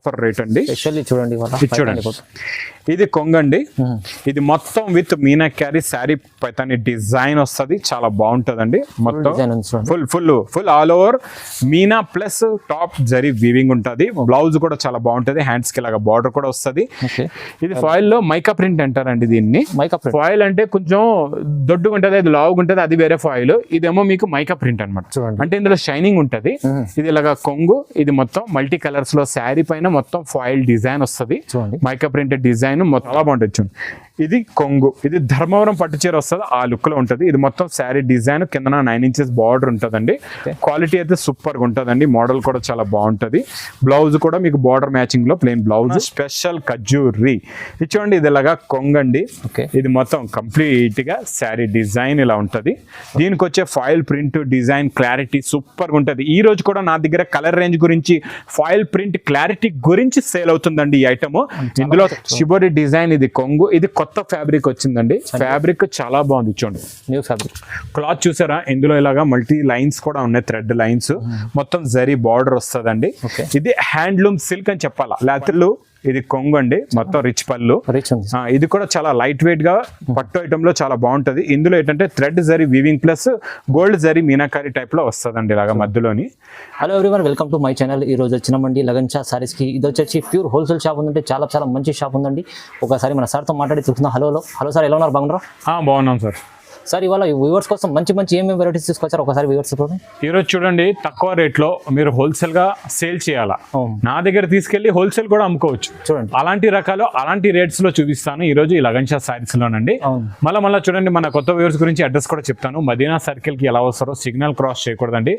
Offer rate అండి. చూడండి ఇది కొంగండి. ఇది మొత్తం with Meena carry sari Paithani design వస్తుంది, చాలా బాగుంటదండి. మొత్తం full all over Meena plus top zari weaving ఉంటది. బ్లౌజ్ కూడా చాలా బాగుంటది, హ్యాండ్స్ కి లాగా బార్డర్ కూడా వస్తుంది. ఇది ఫాయిల్ లో మైకా ప్రింట్ అంటారండి దీన్ని. ఫాయిల్ అంటే కొంచెం దొడ్డుగా ఉంటది, అది లావుగా ఉంటది, అది వేరే ఫాయిల్. ఇదేమో మీకు మైకా ప్రింట్ అనమాట. అంటే ఇందులో షైనింగ్ ఉంటది. ఇది ఇలాగా కొంగు, ఇది మొత్తం మల్టీ కలర్స్ లో శారీ పైన మొత్తం ఫాయిల్ డిజైన్ వస్తుంది, మైకా ప్రింట్ డిజైన్ మొత్తం చాలా బాగుంటుంది. చూడండి, ఇది కొంగు, ఇది ధర్మవరం పట్టు చీర వస్తుంది, ఆ లుక్ లో ఉంటది. ఇది మొత్తం శారీ డిజైన్, కింద 9 inches బార్డర్ ఉంటదండి. క్వాలిటీ అయితే సూపర్ గా ఉంటదండి. మోడల్ కూడా చాలా బాగుంటది. బ్లౌజ్ కూడా మీకు బార్డర్ మ్యాచింగ్ లో ప్లెయిన్ బ్లౌజ్, స్పెషల్ ఖజూరి. ఇది చూడండి, ఇది ఇలాగా కొంగండి. ఇది మొత్తం కంప్లీట్ గా శారీ డిజైన్ ఇలా ఉంటది. దీనికి వచ్చే foil print design clarity super గా ఉంటది. ఈ రోజు కూడా నా దగ్గర కలర్ రేంజ్ గురించి, ఫాయిల్ ప్రింట్ క్లారిటీ గురించి సేల్ అవుతుందండి ఈ ఐటమ్. ఇందులో షిబోరి డిజైన్, ఇది కొంగు, ఇది కొత్త ఫ్యాబ్రిక్ వచ్చిందండి. ఫ్యాబ్రిక్ చాలా బాగుంది. చూడండి, న్యూ ఫ్యాబ్రిక్ క్లాత్ చూసారా, ఇందులో ఇలాగా మల్టీ లైన్స్ కూడా ఉన్నాయి, థ్రెడ్ లైన్స్, మొత్తం జరీ బార్డర్ వస్తుందండి. ఇది హ్యాండ్లూమ్ సిల్క్ అని చెప్పాలా, లేకపోతే ఇది కొంగు అండి, మొత్తం రిచ్ పళ్ళు. ఇది కూడా చాలా లైట్ వెయిట్ గా పట్టు ఐటమ్ లో చాలా బాగుంటది. ఇందులో ఏంటంటే thread zari weaving plus gold zari meenakari type లో వస్తుందండి ఇలాగా మధ్యలోని. Hello everyone, welcome to my channel. ఈ రోజు వచ్చినామండి లగన్ షా సారీస్ కి. ఇది వచ్చేసి ప్యూర్ హోల్సేల్ షాప్ ఉందంటే చాలా మంచి షాప్ ఉందండి. ఒకసారి మన సార్ తో మాట్లాడి చూస్తున్నాం. హలో సార్, ఎలా ఉన్నారు? బాగున్నారా? బాగున్నాం సార్. సార్, ఇవాళ వ్యూవర్స్ కోసం మంచి ఏమేమి వెరైటీస్ తీసుకొచ్చారు ఒకసారి వ్యూవర్స్ చూడండి. ఈరోజు చూడండి, తక్కువ రేట్లో మీరు హోల్సేల్ గా సేల్ చేయాలా, నా దగ్గర తీసుకెళ్లి హోల్సేల్ కూడా అమ్ముకోవచ్చు. చూడండి, అలాంటి రకాలు అలాంటి రేట్స్ లో చూపిస్తాను ఈ రోజు ఈ లగన్ షా సారీస్ లోనండి. మళ్ళీ చూడండి, మన కొత్త వ్యూవర్స్ గురించి అడ్రస్ కూడా చెప్తాను. మదీనా సర్కిల్ కి ఎలా వస్తారో సిగ్నల్ క్రాస్ చేయకూడదండి.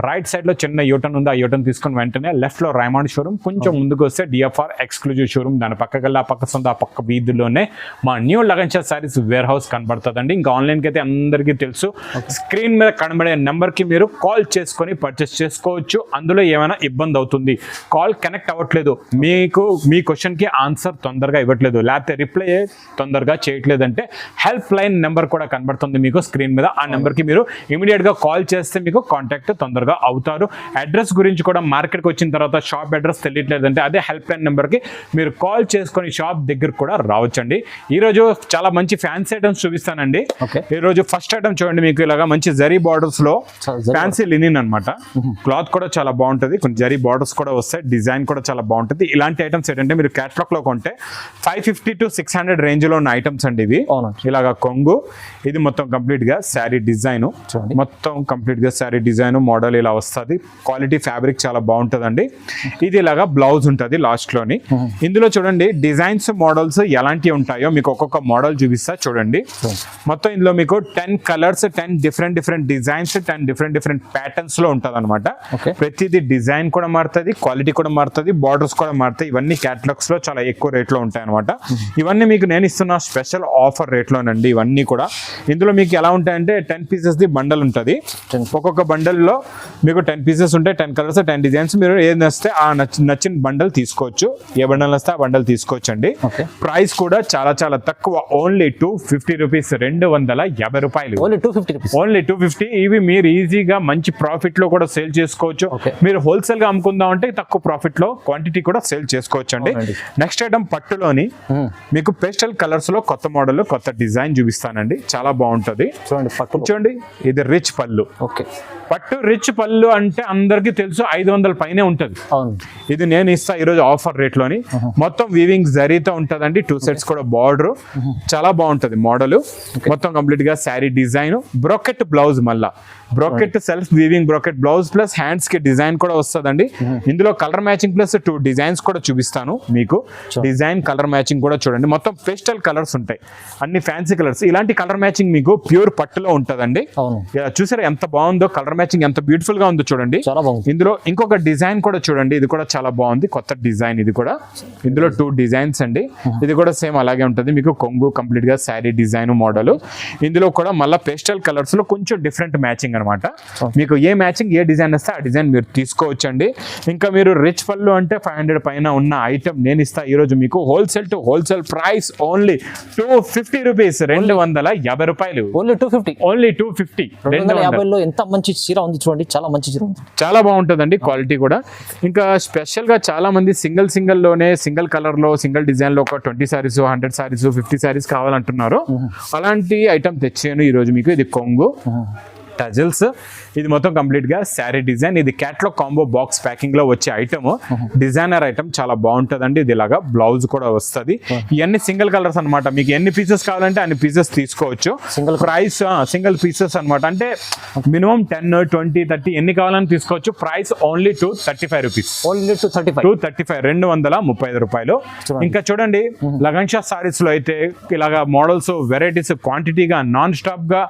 రైట్ సైడ్ లో చిన్న యూటర్న్ ఉంది, ఆ యూటర్న్ తీసుకుని వెంటనే లెఫ్ట్ లో రైమాండ్ షోరూమ్, కొంచెం ముందుకు వస్తే డిఎఫ్ఆర్ ఎక్స్క్లూజివ్ షోరూమ్, దాని పక్కకెళ్ళి ఆ పక్క సొంత ఆ పక్క వీధిలోనే మా new Lagan Shah saris warehouse కనబడుతుందండి. ఇంకా ఆన్లైన్ కి అందరికీ తెలుసు, స్క్రీన్ మీద కనబడే నెంబర్ కి మీరు కాల్ చేసుకొని పర్చేస్ చేసుకోవచ్చు. అందులో ఏమైనా ఇబ్బంది అవుతుంది, కాల్ కనెక్ట్ అవ్వట్లేదు, మీకు మీ క్వశ్చన్ కి ఆన్సర్ తొందరగా ఇవ్వట్లేదు, లేకపోతే రిప్లై తొందరగా చేయట్లేదు అంటే హెల్ప్ లైన్ నెంబర్ కూడా కనబడుతుంది మీకు స్క్రీన్ మీద. ఆ నెంబర్ కి మీరు ఇమీడియట్ గా కాల్ చేస్తే మీకు కాంటాక్ట్ తొందరగా అవుతారు. అడ్రస్ గురించి కూడా మార్కెట్కి వచ్చిన తర్వాత షాప్ అడ్రస్ తెలియట్లేదంటే అదే హెల్ప్ లైన్ నెంబర్ కి మీరు కాల్ చేసుకొని షాప్ దగ్గర కూడా రావచ్చండి. ఈ రోజు చాలా మంచి ఫ్యాన్సీ ఐటమ్స్ చూపిస్తానండి. ఈ రోజు ఫస్ట్ ఐటమ్ చూడండి, మీకు ఇలాగా మంచి జరీ బార్డర్స్ లో ఫ్యాన్సీ లినిన్ అన్నమాట. క్లాత్ కూడా చాలా బాగుంటది, కొన్ని జరీ బార్డర్స్ కూడా వస్తాయి, డిజైన్ కూడా చాలా బాగుంటది. ఇలాంటి ఐటమ్స్ ఏంటంటే మీరు క్యాటలాగ్ లో కొంటే 550 to 600 రేంజ్ లో ఉన్న ఐటమ్స్ అండి ఇవి. ఇలాగా కొంగు, ఇది మొత్తం కంప్లీట్ గా శారీ డిజైన్, మొత్తం కంప్లీట్ గా శారీ డిజైన్ మోడల్ ఇలా వస్తుంది. క్వాలిటీ ఫ్యాబ్రిక్ చాలా బాగుంటదండి. ఇది ఇలాగా బ్లౌజ్ ఉంటది లాస్ట్ లోని. ఇందులో చూడండి డిజైన్స్ మోడల్స్ ఎలాంటివి ఉంటాయో మీకు ఒక్కొక్క మోడల్ చూపిస్తా చూడండి. మొత్తం ఇందులో మీకు 10 colours, 10 different designs, 10 different patterns లో ఉంటది అనమాట. ప్రతిది డిజైన్ కూడా మారుతుంది, క్వాలిటీ కూడా మారుతుంది, బార్డర్స్ కూడా మారుతాయి. ఇవన్నీ క్యాటలాగ్స్ లో చాలా ఎక్కువ రేట్ లో ఉంటాయి అనమాట. ఇవన్నీ మీకు నేను ఇస్తున్న స్పెషల్ ఆఫర్ రేట్ లోనండి ఇవన్నీ కూడా. ఇందులో మీకు ఎలా ఉంటాయంటే 10 pieces ది బండల్ ఉంటుంది. ఒక్కొక్క బండల్ లో మీకు 10 pieces ఉంటాయి, 10 కలర్స్, 10 డిజైన్స్. మీరు ఏది నచ్చితే ఆ నచ్చిన బండల్ తీసుకోవచ్చు, ఏ బండల్ వస్తే ఆ బండల్ తీసుకోవచ్చు అండి. ప్రైస్ కూడా చాలా తక్కువ, ఓన్లీ 250 రూపీస్, 250 రూపాయలు. ఓన్లీ 250. ఇవి మీరు ఈజీగా మంచి ప్రాఫిట్ లో కూడా సేల్ చేసుకోవచ్చు. మీరు హోల్సేల్ గా అమ్ముకుందాం అంటే తక్కువ ప్రాఫిట్ లో క్వాంటిటీ కూడా సేల్ చేసుకోవచ్చు అండి. నెక్స్ట్ ఐటమ్ పట్టులోని మీకు పేస్టల్ కలర్స్ లో కొత్త మోడల్, కొత్త డిజైన్ చూపిస్తానండి, చాలా బాగుంటది. చూడండి, ఇది రిచ్ పళ్ళు. పట్టు రిచ్ పళ్ళు అంటే అందరికి తెలుసు 500 పైనే ఉంటది. ఇది నేను ఇస్తా ఈరోజు ఆఫర్ రేట్ లోని. మొత్తం వీవింగ్ జరీతో ఉంటదండి, 2 sets కూడా బార్డర్, చాలా బాగుంటది మోడల్. మొత్తం కంప్లీట్ గా శారీ డిజైన్, బ్రోకెట్ బ్లౌజ్, మళ్ళా brocade self weaving brocade blouse plus hands కి డిజైన్ కూడా వస్తుందండి. ఇందులో కలర్ మ్యాచింగ్ ప్లస్ 2 డిజైన్స్ కూడా చూపిస్తాను మీకు. డిజైన్ కలర్ మ్యాచింగ్ కూడా చూడండి, మొత్తం పేస్టల్ కలర్స్ ఉంటాయి, అన్ని ఫ్యాన్సీ కలర్స్. ఇలాంటి కలర్ మ్యాచింగ్ మీకు ప్యూర్ పట్టులో ఉంటదండి. చూసారా ఎంత బాగుందో, కలర్ మ్యాచింగ్ ఎంత బ్యూటిఫుల్ గా ఉందో చూడండి. ఇందులో ఇంకొక డిజైన్ కూడా చూడండి, ఇది కూడా చాలా బాగుంది, కొత్త డిజైన్. ఇది కూడా ఇందులో 2 డిజైన్స్ అండి. ఇది కూడా సేమ్ అలాగే ఉంటుంది మీకు. కొంగు కంప్లీట్ గా శారీ డిజైన్ మోడల్. ఇందులో కూడా మళ్ళీ పేస్టల్ కలర్స్ లో కొంచెం డిఫరెంట్ మ్యాచింగ్ అనమాట. అనమాట. మీకు ఏ మ్యాచింగ్ ఏ డిజైన్ వస్తే ఆ డిజైన్ మీరు తీసుకోవచ్చండి. ఇంకా మీరు రిచ్ పళ్ళు అంటే 500 పైన ఉన్న ఐటమ్ నేను ఇస్తా ఈరోజు మీకు wholesale to wholesale price only 250 rupees, 250 రూపాయలు. Only 250, only 250. 250లో ఎంత మంచి చీర ఉంది చూడండి, చాలా మంచి చీర ఉంది, చాలా బాగుంటుందండి క్వాలిటీ కూడా. ఇంకా స్పెషల్ గా చాలా మంది సింగిల్ లోనే సింగిల్ కలర్ లో సింగిల్ డిజైన్ లో ఒక 20 సారీస్ 100 సారీస్ 50 సారీస్ కావాలంటున్నారు. అలాంటి ఐటమ్ తెచ్చాను ఈ రోజు మీకు. ఇది కొంగు టజల్స్, ఇది మొత్తం కంప్లీట్ గా శారీ డిజైన్. ఇది క్యాట్లాగ్ కాంబో బాక్స్ ప్యాకింగ్ లో వచ్చే ఐటమ్, డిజైనర్ ఐటమ్, చాలా బాగుంటదండి. ఇది ఇలాగా బ్లౌజ్ కూడా వస్తుంది. ఇవన్నీ సింగిల్ కలర్స్ అనమాట. మీకు ఎన్ని పీసెస్ కావాలంటే అన్ని పీసెస్ తీసుకోవచ్చు. ప్రైస్ సింగిల్ పీసెస్ అనమాట. అంటే మినిమం 10, 20, 30 ఎన్ని కావాలని తీసుకోవచ్చు. Price only 235 rupees. ఓన్లీ 235, 235 రూపాయలు. ఇంకా చూడండి లగన్ షా సారీస్ లో అయితే ఇలాగా మోడల్స్ వెరైటీస్ క్వాంటిటీగా నాన్ స్టాప్ గా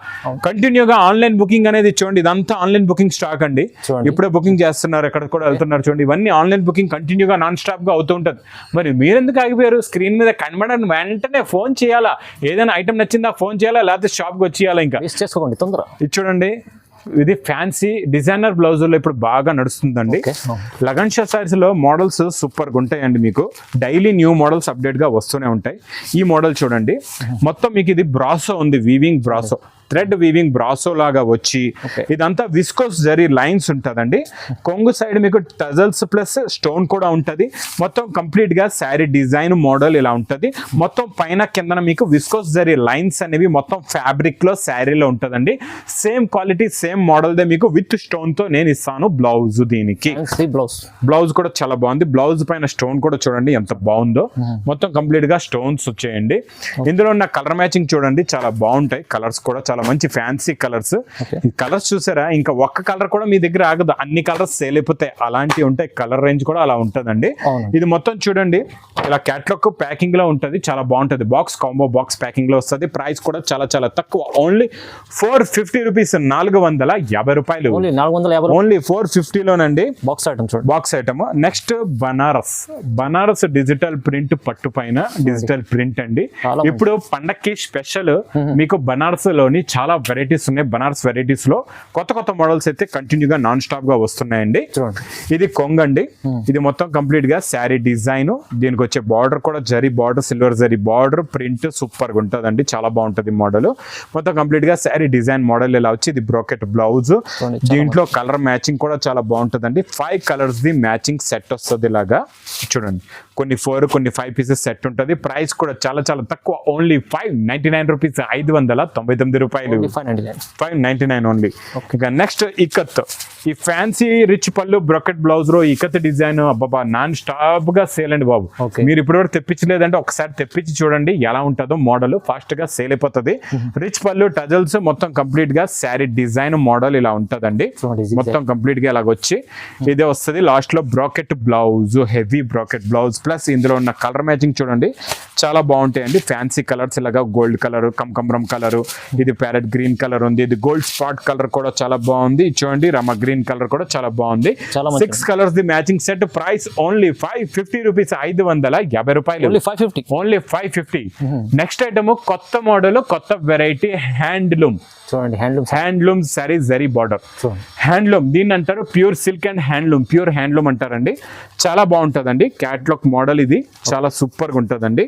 కంటిన్యూగా ఆన్లైన్ బుకింగ్ అనేది చూడండి. ఇదంతా ఆన్లైన్ బుకింగ్ స్టాక్ అండి. ఇప్పుడే బుకింగ్ చేస్తున్నారు, ఎక్కడ కూడా వెళ్తున్నారు చూడండి. ఇవన్నీ ఆన్లైన్ బుకింగ్ కంటిన్యూగా నాన్ స్టాప్ గా అవుతూ ఉంటుంది. మరి మీరెందుకు ఆగిపోయారు? స్క్రీన్ మీద కనబడని వెంటనే ఫోన్ చేయాలా, ఏదైనా ఐటమ్ నచ్చిందా ఫోన్ చేయాలా, లేకపోతే షాప్కి వచ్చేయాలా. ఇంకా చేసుకోండి తొందర. ఇది చూడండి, ఇది ఫ్యాన్సీ డిజైనర్ బ్లౌజుల్లో ఇప్పుడు బాగా నడుస్తుందండి. లగన్ షా సారీస్ లో మోడల్స్ సూపర్ గా ఉంటాయండి. మీకు డైలీ న్యూ మోడల్స్ అప్డేట్ గా వస్తూనే ఉంటాయి. ఈ మోడల్ చూడండి, మొత్తం మీకు ఇది బ్రాసో ఉంది, weaving brasso, thread weaving brasso లాగా వచ్చి ఇదంతా విస్కోస్ జరీ లైన్స్ ఉంటుందండి. కొంగు సైడ్ మీకు టజల్స్ ప్లస్ స్టోన్ కూడా ఉంటుంది. మొత్తం కంప్లీట్ గా శారీ డిజైన్ మోడల్ ఇలా ఉంటుంది. మొత్తం పైన కిందన మీకు విస్కోస్ జరీ లైన్స్ అనేవి మొత్తం ఫ్యాబ్రిక్ లో శారీలో ఉంటుందండి. Same quality same model they మీకు విత్ స్టోన్ తో నేను ఇస్తాను బ్లౌజ్. దీనికి బ్లౌజ్ కూడా చాలా బాగుంది. బ్లౌజ్ పైన స్టోన్ కూడా చూడండి ఎంత బాగుందో. మొత్తం కంప్లీట్ గా స్టోన్స్ వచ్చేయండి. ఇందులో ఉన్న కలర్ మ్యాచింగ్ చూడండి చాలా బాగుంటాయి. కలర్స్ కూడా చాలా మంచి ఫ్యాన్సీ కలర్స్. ఈ కలర్స్ చూసారా, ఇంకా ఒక్క కలర్ కూడా మీ దగ్గర ఆగదు, అన్ని కలర్స్ సేల్ అయిపోతాయి. అలాంటివి ఉంటాయి. కలర్ రేంజ్ కూడా అలా ఉంటుందండి. ఇది మొత్తం చూడండి ఇలా క్యాట్లాగ్ ప్యాకింగ్ లో ఉంటుంది, చాలా బాగుంటుంది. బాక్స్ కాంబో బాక్స్ ప్యాకింగ్ లో వస్తుంది. ప్రైస్ కూడా చాలా చాలా తక్కువ, ఓన్లీ 450 రూపీస్, 450 రూపాయలు. ఓన్లీ 450 లోనండి బాక్స్ ఐటమ్. చూడండి box item. Next Banaras digital print పట్టు పైన డిజిటల్ ప్రింట్ అండి. ఇప్పుడు పండక్కి స్పెషల్ మీకు బనారస్ లోని చాలా వెరైటీస్ ఉన్నాయి. బనారస్ వెరైటీస్ లో కొత్త కొత్త మోడల్స్ అయితే కంటిన్యూగా నాన్ స్టాప్ గా వస్తున్నాయండి. ఇది కొంగండి. ఇది మొత్తం కంప్లీట్ గా శారీ డిజైన్. దీనికి వచ్చే బార్డర్ కూడా zari border, silver zari border, print super గా ఉంటుందండి. చాలా బాగుంటుంది మోడల్. మొత్తం కంప్లీట్ గా శారీ డిజైన్ మోడల్ ఇలా వచ్చి ఇది బ్రోకెట్ బ్లౌజ్. దీంట్లో కలర్ మ్యాచింగ్ కూడా చాలా బాగుంటుందండి. 5 కలర్స్ ది మ్యాచింగ్ సెట్ వస్తుంది. ఇలాగా చూడండి, కొన్ని 4 కొన్ని 5 పీసెస్ సెట్ ఉంటుంది. ప్రైస్ కూడా చాలా చాలా తక్కువ, ఓన్లీ 599 రూపీస్, 599 రూపాయలు, 599 ఓన్లీ. ఇంకా నెక్స్ట్ ఇకత్. ఈ ఫ్యాన్సీ రిచ్ పళ్ళు బ్రొకెట్ బ్లౌజ్ లో ఇకత్ డిజైన్ అబ్బాబా నాన్ స్టాప్ గా సేల్ అండి బాబు. మీరు ఇప్పటివరకు తెప్పించలేదంటే ఒకసారి తెప్పించి చూడండి ఎలా ఉంటుందో. మోడల్ ఫాస్ట్ గా సేల్ అయిపోతుంది. రిచ్ పళ్ళు టజల్స్ మొత్తం కంప్లీట్ గా శారీ డిజైన్ మోడల్ ఇలా ఉంటదండి. మొత్తం కంప్లీట్ గా ఇలాగొచ్చి ఇదే వస్తుంది. లాస్ట్ లో bracket blouse, heavy bracket blouse plus ఇందులో ఉన్న కలర్ మ్యాచింగ్ చూడండి చాలా బాగుంటాయండి. ఫ్యాన్సీ కలర్స్ ఇలాగా గోల్డ్ కలర్, కమకమరం కలర్, ఇది ప్యారెట్ గ్రీన్ కలర్ ఉంది, ఇది గోల్డ్ స్పాట్ కలర్ కూడా చాలా బాగుంది. చూడండి రమ గ్రీన్ కలర్ కూడా చాలా బాగుంది. 6 colours the matching set. Price only 550 rupees, 550 రూపాయలు, ఓన్లీ 550. నెక్స్ట్ ఐటమ్ కొత్త మోడల్, కొత్త వెరైటీ హ్యాండ్లూమ్. చూడండి handloom sorry zari border. Handloom దీన్ని అంటారు pure silk and handloom, pure handloom అంటారండి. చాలా బాగుంటుందండి. క్యాట్లాగ్ మోడల్ ఇది చాలా సూపర్ గా ఉంటుందండి.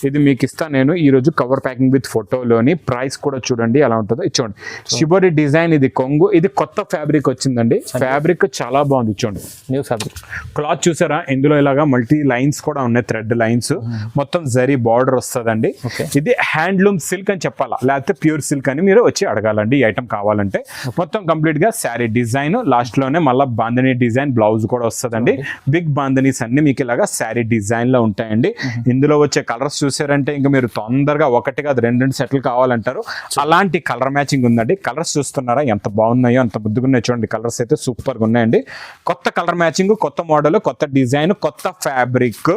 ఇది మీకు ఇస్తా నేను ఈ రోజు కవర్ ప్యాకింగ్ విత్ ఫోటోలోని. ప్రైస్ కూడా చూడండి ఎలా ఉంటుందో. చూడండి షిబోరి డిజైన్, ఇది కొంగు, ఇది కొత్త ఫ్యాబ్రిక్ వచ్చిందండి. ఫ్యాబ్రిక్ చాలా బాగుంది. చూడండి న్యూ ఫ్యాబ్రిక్. క్లాత్ చూసారా, ఇందులో ఇలాగా మల్టీ లైన్స్ కూడా ఉన్నాయి, థ్రెడ్ లైన్స్, మొత్తం జరీ బార్డర్ వస్తుందండి. ఇది హ్యాండ్లూమ్ సిల్క్ అని చెప్పాలా, లేకపోతే ప్యూర్ సిల్క్ అని మీరు వచ్చి అడగాలండి ఈ ఐటమ్ కావాలంటే. మొత్తం కంప్లీట్ గా శారీ డిజైన్, లాస్ట్ లోనే మళ్ళీ బాంధనీ డిజైన్ బ్లౌజ్ కూడా వస్తుందండి. బిగ్ బాంధనీస్ అన్ని మీకు ఇలాగా శారీ డిజైన్ లో ఉంటాయండి. ఇందులో వచ్చే కలర్స్ చూసారంటే ఇంకా మీరు తొందరగా ఒకటి కాదు 2 సెట్లు కావాలంటారు. అలాంటి కలర్ మ్యాచింగ్ ఉందండి. కలర్స్ చూస్తున్నారా ఎంత బాగున్నాయో, అంత ముద్దుగున్నాయి. చూడండి కలర్స్ అయితే సూపర్ గా ఉన్నాయండి. కొత్త కలర్ మ్యాచింగ్, కొత్త మోడల్, కొత్త డిజైన్, కొత్త ఫ్యాబ్రిక్,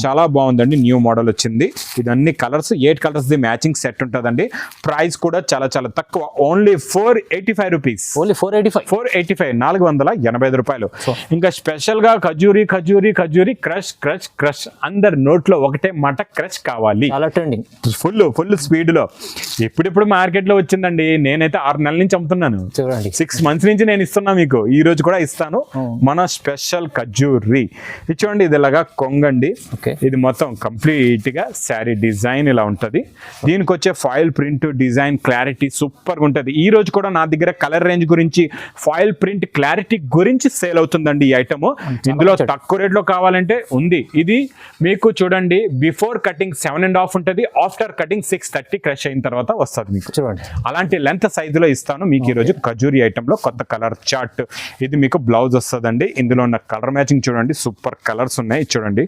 చాలా బాగుందండి. న్యూ మోడల్ వచ్చింది. ఇదన్ని colours 8 colours the matching set ఉంటుందండి. ప్రైస్ కూడా చాలా చాలా తక్కువ, ఓన్లీ 485 రూపీస్, ఓన్లీ 485, 485 రూపాయలు. ఇంకా స్పెషల్ గా khajuri khajuri khajuri crush crush crush. అందరి నోట్లో ఒకటే మాట క్రష్ కావాలి. చాలా ట్రెండింగ్, ఫుల్ స్పీడ్ లో. ఇప్పుడిప్పుడు మార్కెట్ లో వచ్చిందండి. నేనైతే 6 నెలల నుంచి అమ్ముతున్నాను, చూడండి 6 months నుంచి నేను ఇస్తున్నా మీకు. ఈ రోజు కూడా ఇస్తాను. మన స్పెషల్ ఖజూరి ఇది చూడండి, ఇది ఇలాగా కొంగండి. ఇది మొత్తం కంప్లీట్ గా శారీ డిజైన్ ఇలా ఉంటది. దీనికి వచ్చే foil print design clarity super గా ఉంటది. ఈ రోజు కూడా నా దగ్గర కలర్ రేంజ్ గురించి, ఫాయిల్ ప్రింట్ క్లారిటీ గురించి సేల్ అవుతుందండి ఈ ఐటమ్. ఇందులో తక్కువ రేట్ లో కావాలంటే ఉంది. ఇది మీకు చూడండి, బిఫోర్ కటింగ్ 7.5 ఉంటది, ఆఫ్టర్ కటింగ్ 6:30 క్రష్ అయిన తర్వాత వస్తుంది మీకు. చూడండి అలాంటి లెంత్ సైజులో ఇస్తాను మీకు ఈ రోజు ఖజూరి ఐటమ్ లో. కొత్త కలర్ చార్ట్, ఇది మీకు బ్లౌజ్ వస్తుందండి. ఇందులో ఉన్న కలర్ మ్యాచింగ్ చూడండి, సూపర్ కలర్స్ ఉన్నాయి. చూడండి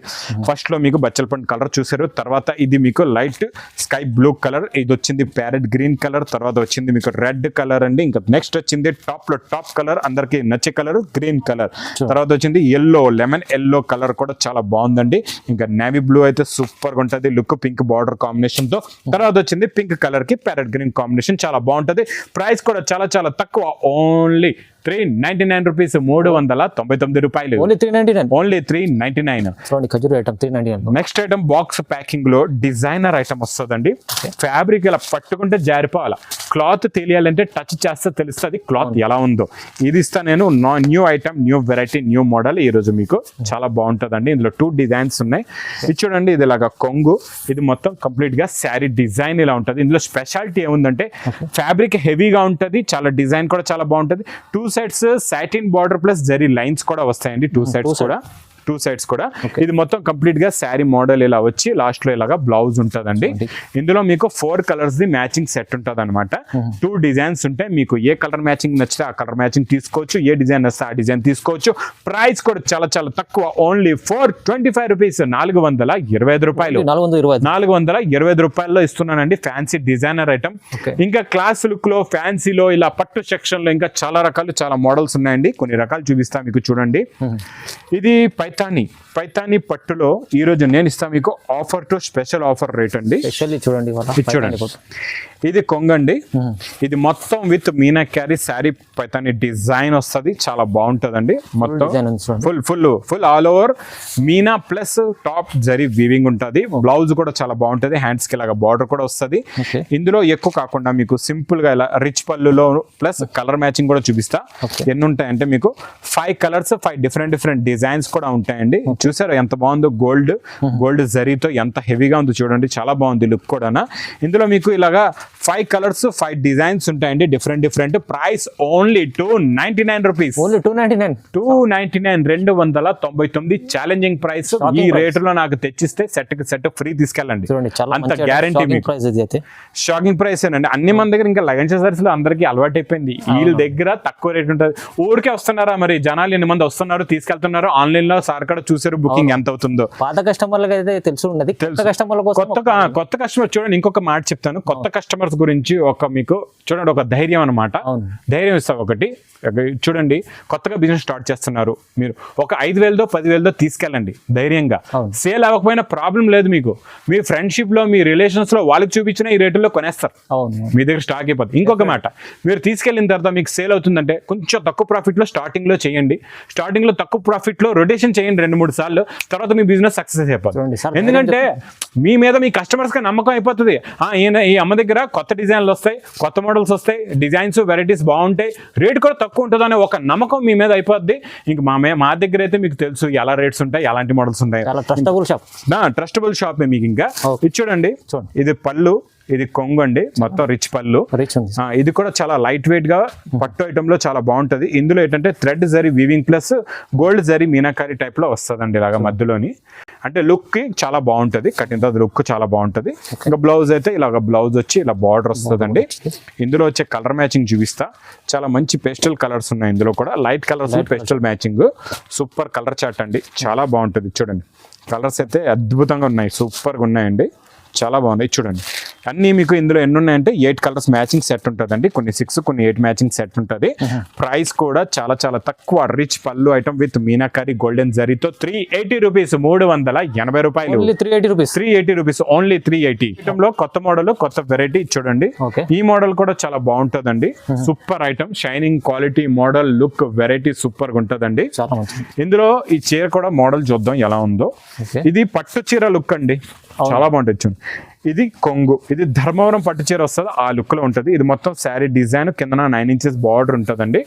ఫస్ట్ లో మీకు బచ్చల పండు కలర్ చూసారు, తర్వాత ఇది మీకు లైట్ స్కై బ్లూ కలర్, ఇది వచ్చింది ప్యారెట్ గ్రీన్ కలర్, తర్వాత వచ్చింది మీకు రెడ్ కలర్ అండి. ఇంకా నెక్స్ట్ వచ్చింది టాప్ లో టాప్ కలర్, అందరికి నచ్చే కలర్ గ్రీన్ కలర్. తర్వాత వచ్చింది ఎల్లో, లెమన్ ఎల్లో కలర్ కూడా చాలా బాగుందండి. ఇంకా నేవీ బ్లూ అయితే సూపర్ గా ఉంటది లుక్, పింక్ బార్డర్ కాంబినేషన్ తో. తర్వాత వచ్చింది పింక్ కలర్ కి ప్యారెట్ గ్రీన్ కాంబినేషన్, చాలా బాగుంటది. ప్రైస్ కూడా చాలా చాలా తక్కువ, ఓన్లీ 399 రూపీస్, 399 రూపాయలు. Only 399, only 399. చూడండి khajuri item 399. Next item box packing లో డిజైనర్ ఐటమ్ వస్తుందండి. ఫ్యాబ్రిక్ ఇలా పట్టుకుంటే జారిపోవాలా, క్లాత్ తెలియాలంటే టచ్ చేస్తే తెలుస్తుంది క్లాత్ ఎలా ఉందో. ఇది ఇస్తా నేను. New item, new variety, new model ఈ రోజు మీకు చాలా బాగుంటుందండి. ఇందులో 2 డిజైన్స్ ఉన్నాయి. ఇది చూడండి, ఇది ఇలాగా కొంగు, ఇది మొత్తం కంప్లీట్ గా శారీ డిజైన్ ఇలా ఉంటుంది. ఇందులో స్పెషాలిటీ ఏముందంటే ఫ్యాబ్రిక్ హెవీగా ఉంటుంది, చాలా డిజైన్ కూడా చాలా బాగుంటుంది. 2 sides satin border plus zari lines కూడా వస్తాయండి, 2 సైడ్స్ కూడా. ఇది మొత్తం కంప్లీట్ గా శారీ మోడల్ ఇలా వచ్చి లాస్ట్ లో ఇలాగా బ్లౌజ్ ఉంటదండి. ఇందులో మీకు 4 కలర్స్ ది మ్యాచింగ్ సెట్ ఉంటది అనమాట. 2 డిజైన్స్ ఉంటాయి. మీకు ఏ కలర్ మ్యాచింగ్ నచ్చితే ఆ కలర్ మ్యాచింగ్ తీసుకోవచ్చు, ఏ డిజైన్ నచ్చితే ఆ డిజైన్ తీసుకోవచ్చు. ప్రైస్ కూడా చాలా చాలా తక్కువ, ఓన్లీ 425 రూపీస్, 425 రూపాయలు, 425 రూపాయల్లో ఇస్తున్నానండి. Fancy designer item. ఇంకా క్లాస్ లుక్ లో, ఫ్యాన్సీలో, ఇలా పట్టు సెక్షన్ లో ఇంకా చాలా రకాలు, చాలా మోడల్స్ ఉన్నాయండి. కొన్ని రకాలు చూపిస్తా మీకు చూడండి. ఇది పైతాని పట్టులో ఈ రోజు నేను ఇస్తాను మీకు offer to special offer rate అండి. చూడండి ఇది కొంగండి. ఇది మొత్తం with Meena carry sari Paithani design వస్తుంది, చాలా బాగుంటదండి. మొత్తం full all over Meena plus top zari weaving ఉంటుంది. బ్లౌజ్ కూడా చాలా బాగుంటది, హ్యాండ్స్ కి లాగా బార్డర్ కూడా వస్తుంది. ఇందులో ఎక్కువ కాకుండా మీకు సింపుల్ గా ఇలా రిచ్ పళ్ళులో ప్లస్ కలర్ మ్యాచింగ్ కూడా చూపిస్తా. ఎన్ని ఉంటాయంటే మీకు 5 కలర్స్, 5 డిఫరెంట్ డిజైన్స్ కూడా ఉంటాయండి. చూసారు ఎంత బాగుందో, గోల్డ్ జరీతో ఎంత హెవీగా ఉందో చూడండి, చాలా బాగుంది లుక్ కూడా. ఇందులో మీకు ఇలాగా 5 కలర్స్, 5 డిజైన్స్ ఉంటాయండి, different. Price only 299 rupees, only 299 challenging price. ఈ రేటులో నాకు తెచ్చిస్తే సెట్ ఫ్రీ తీసుకెళ్ళండి, అంత గ్యారంటీ. షాకింగ్ ప్రైస్ ఏనండి. అన్ని మన దగ్గర ఇంకా లగన్ సారీస్ లో అందరికీ అలవాటు అయిపోయింది. వీళ్ళ దగ్గర తక్కువ రేట్ ఉంటుంది. ఊరికే వస్తున్నారా మరి జనాలు, ఎన్ని మంది వస్తున్నారు, తీసుకెళ్తున్నారు. ఆన్లైన్ లో సార్ కూడా చూసారు బుకింగ్ ఎంత అవుతుందో. పాత కస్టమర్లకు అయితే తెలుసు ఉన్నది, కొత్త కస్టమర్ చూడండి. ఇంకొక మాట చెప్తాను, కొత్త కస్టమర్స్ గురించి మీకు చూడండి, ఒక ధైర్యం అనమాట. ధైర్యం ఇస్తాం. ఒకటి చూడండి, కొత్తగా బిజినెస్ స్టార్ట్ చేస్తున్నారు మీరు, ఒక 5,000దో 10,000దో తీసుకెళ్ళండి ధైర్యంగా. సేల్ అవ్వకపోయినా ప్రాబ్లం లేదు మీకు. మీ ఫ్రెండ్షిప్ లో, మీ రిలేషన్స్ లో వాళ్ళకి చూపించిన ఈ రేటులో కొనేస్తారు, మీ దగ్గర స్టాక్ అయిపోతుంది. ఇంకొక మాట, మీరు తీసుకెళ్ళిన తర్వాత మీకు సేల్ అవుతుందంటే కొంచెం తక్కువ ప్రాఫిట్ లో స్టార్టింగ్ లో చేయండి. స్టార్టింగ్ లో తక్కువ ప్రాఫిట్ లో రొటేషన్ చేయండి 2-3 సార్లు, తర్వాత మీ బిజినెస్ సక్సెస్ అయిపోతుంది. ఎందుకంటే మీ మీద మీ కస్టమర్స్ కి నమ్మకం అయిపోతుంది. ఈ అమ్మ దగ్గర కొత్త డిజైన్లు వస్తాయి, కొత్త మోడల్స్ వస్తాయి, డిజైన్స్ వెరైటీస్ బాగుంటాయి, రేట్ కూడా తక్కువ ఉంటుంది అనే ఒక నమ్మకం మీ మీద అయిపోద్ది. ఇంక మా దగ్గర అయితే మీకు తెలుసు ఎలా రేట్స్ ఉంటాయి, ఎలాంటి మోడల్స్ ఉంటాయి. ట్రస్టబుల్ షాప్ మీకు. ఇంకా ఇది చూడండి, ఇది పళ్ళు, ఇది కొంగు అండి, మొత్తం రిచ్ పళ్ళు. ఇది కూడా చాలా లైట్ వెయిట్ గా పట్టు ఐటమ్ లో చాలా బాగుంటది. ఇందులో ఏంటంటే thread zari weaving plus gold zari meenakari type లో వస్తుందండి ఇలాగా మధ్యలోని. అంటే లుక్ కి చాలా బాగుంటది, కట్టిన తర్వాత లుక్ చాలా బాగుంటది. ఇంకా బ్లౌజ్ అయితే ఇలాగ బ్లౌజ్ వచ్చి ఇలా బార్డర్ వస్తుందండి. ఇందులో వచ్చే కలర్ మ్యాచింగ్ చూపిస్తా. చాలా మంచి పేస్టల్ కలర్స్ ఉన్నాయి ఇందులో కూడా, light colours pastel matching. Super colour chart అండి, చాలా బాగుంటది. చూడండి కలర్స్ అయితే అద్భుతంగా ఉన్నాయి, సూపర్ గా ఉన్నాయండి, చాలా బాగున్నాయి. చూడండి అన్నీ మీకు ఇందులో ఎన్ని ఉన్నాయంటే 8 కలర్స్ మ్యాచింగ్ సెట్ ఉంటుందండి, కొన్ని 6 కొన్ని 8 మ్యాచింగ్ సెట్ ఉంటుంది. ప్రైస్ కూడా చాలా చాలా తక్కువ. రిచ్ పళ్ళు ఐటమ్ విత్ మీనాకారి గోల్డెన్ జరీతో 380 రూపీస్, 380 రూపాయలు, 380 రూపీస్, ఓన్లీ 380. ఐటమ్ లో కొత్త మోడల్, కొత్త వెరైటీ చూడండి. ఈ మోడల్ కూడా చాలా బాగుంటుందండి, super item, shining quality model, look variety super గా ఉంటుందండి. ఇందులో ఈ చీర కూడా మోడల్ చూద్దాం ఎలా ఉందో. ఇది పట్టు చీర లుక్ అండి, చాలా బాగుంటుంది చూడండి. ఇది కొంగు, ఇది ధర్మవరం పట్టు చీర వస్తుంది, ఆ లుక్ లో ఉంటుంది. ఇది మొత్తం శారీ డిజైన్, కింద 9 ఇంచెస్ బార్డర్ ఉంటుందండి.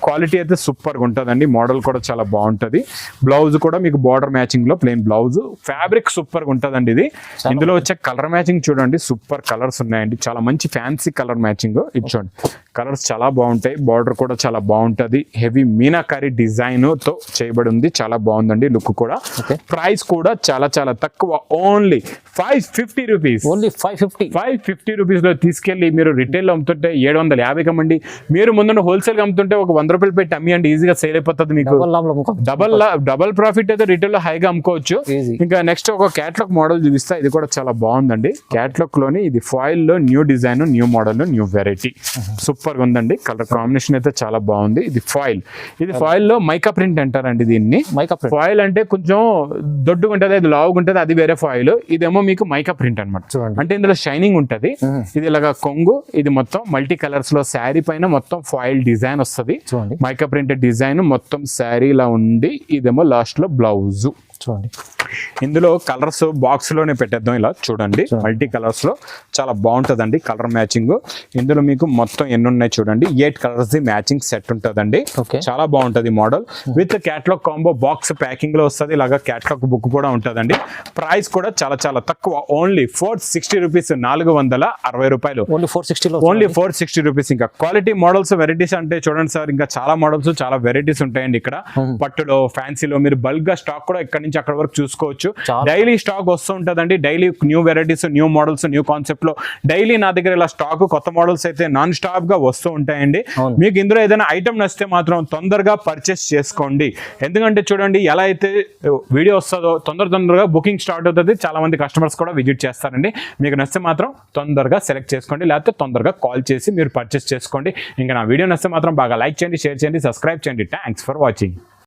క్వాలిటీ అయితే సూపర్ గా ఉంటుందండి. మోడల్ కూడా చాలా బాగుంటది. బ్లౌజ్ కూడా మీకు బార్డర్ మ్యాచింగ్ లో ప్లెయిన్ బ్లౌజ్, ఫ్యాబ్రిక్ సూపర్ గా ఉంటుందండి. ఇది ఇందులో వచ్చే కలర్ మ్యాచింగ్ చూడండి, సూపర్ కలర్స్ ఉన్నాయండి. చాలా మంచి ఫ్యాన్సీ కలర్ మ్యాచింగ్. ఇది చూడండి, కలర్స్ చాలా బాగుంటాయి. బార్డర్ కూడా చాలా బాగుంటది. హెవీ మీనాకారి డిజైన్ తో చేయబడి ఉంది. చాలా బాగుందండి లుక్ కూడా. ప్రైస్ కూడా చాలా చాలా తక్కువ, ఓన్లీ 550 రూపీస్. ఓన్లీ 550 రూపీస్ లో తీసుకెళ్లి మీరు రిటైల్ లో అమ్ముతుంటే 750 అమ్మండి. మీరు ముందు హోల్సేల్ గా అమ్ముతుంటే ఒక 100 రూపాయలు పెట్టి అమ్మియండి, ఈజీగా సేల్ అయిపోతుంది. మీకు డబల్ ప్రాఫిట్ అయితే రిటైల్ లో హైగా అమ్ముకోవచ్చు. ఇంకా నెక్స్ట్ ఒక క్యాట్లాగ్ మోడల్ చూపిస్తా. ఇది కూడా చాలా బాగుందండి. క్యాట్లాగ్ లోని ఇది ఫాయిల్ లో new design, new model, new variety, super గా ఉందండి. కలర్ కాంబినేషన్ అయితే చాలా బాగుంది. ఇది ఫాయిల్, ఇది ఫాయిల్ లో మైకా ప్రింట్ అంటారండి దీన్ని. ఫాయిల్ అంటే కొంచెం దొడ్డుగా ఉంటది, అది లావుగా ఉంటది, అది వేరే ఫాయిల్. ఇదేమో మీకు మైకా ప్రింట్ అనమాట. అంటే ఇందులో షైనింగ్ ఉంటది. ఇది ఇలాగా కొంగు, ఇది మొత్తం మల్టీ కలర్స్ లో శారీ పైన మొత్తం ఫాయిల్ డిజైన్ వస్తుంది. మైకా ప్రింట్ డిజైన్ మొత్తం శారీ లా ఉండి, ఇదేమో లాస్ట్ లో బ్లౌజ్. చూడండి, ఇందులో కలర్స్ బాక్స్ లోనే పెట్టేద్దాం. ఇలా చూడండి, మల్టీ కలర్స్ లో చాలా బాగుంటదండి కలర్ మ్యాచింగ్. ఇందులో మీకు మొత్తం ఎన్ని ఉన్నాయి చూడండి, 8 కలర్స్ ది మ్యాచింగ్ సెట్ ఉంటదండి. చాలా బాగుంటది model. With catalogue combo box packing లో వస్తుంది. ఇలాగా క్యాటలాగ్ బుక్ కూడా ఉంటదండి. ప్రైస్ కూడా చాలా చాలా తక్కువ, ఓన్లీ 460 రూపీస్, 460 రూపాయలు. Only 460 rupees. ఇంకా క్వాలిటీ మోడల్స్, వెరైటీస్ అంటే చూడండి సార్, ఇంకా చాలా మోడల్స్, చాలా వెరైటీస్ ఉంటాయండి ఇక్కడ. పట్టులో, ఫ్యాన్సీలో మీరు బల్క్ గా స్టాక్ కూడా ఇక్కడ నుంచి అక్కడ వరకు చూసుకోవచ్చు. డైలీ స్టాక్ వస్తూ ఉంటదండి. Daily new varieties, new models, new concept లో డైలీ నా దగ్గర ఇలా స్టాక్, కొత్త మోడల్స్ అయితే నాన్ స్టాప్ గా వస్తూ ఉంటాయండి. మీకు ఇందులో ఏదైనా ఐటమ్ నచ్చితే మాత్రం తొందరగా పర్చేస్ చేసుకోండి. ఎందుకంటే చూడండి, ఎలా అయితే వీడియో వస్తుందో తొందరగా బుకింగ్ స్టార్ట్ అవుతుంది. చాలా మంది కస్టమర్స్ కూడా విజిట్ చేస్తారండి. మీకు నచ్చితే మాత్రం తొందరగా సెలెక్ట్ చేసుకోండి, లేకపోతే తొందరగా కాల్ చేసి మీరు పర్చేస్ చేసుకోండి. ఇంకా నా వీడియో నచ్చితే మాత్రం బాగా లైక్ చేయండి, షేర్ చేయండి, సబ్స్క్రైబ్ చేయండి. Thanks for watching.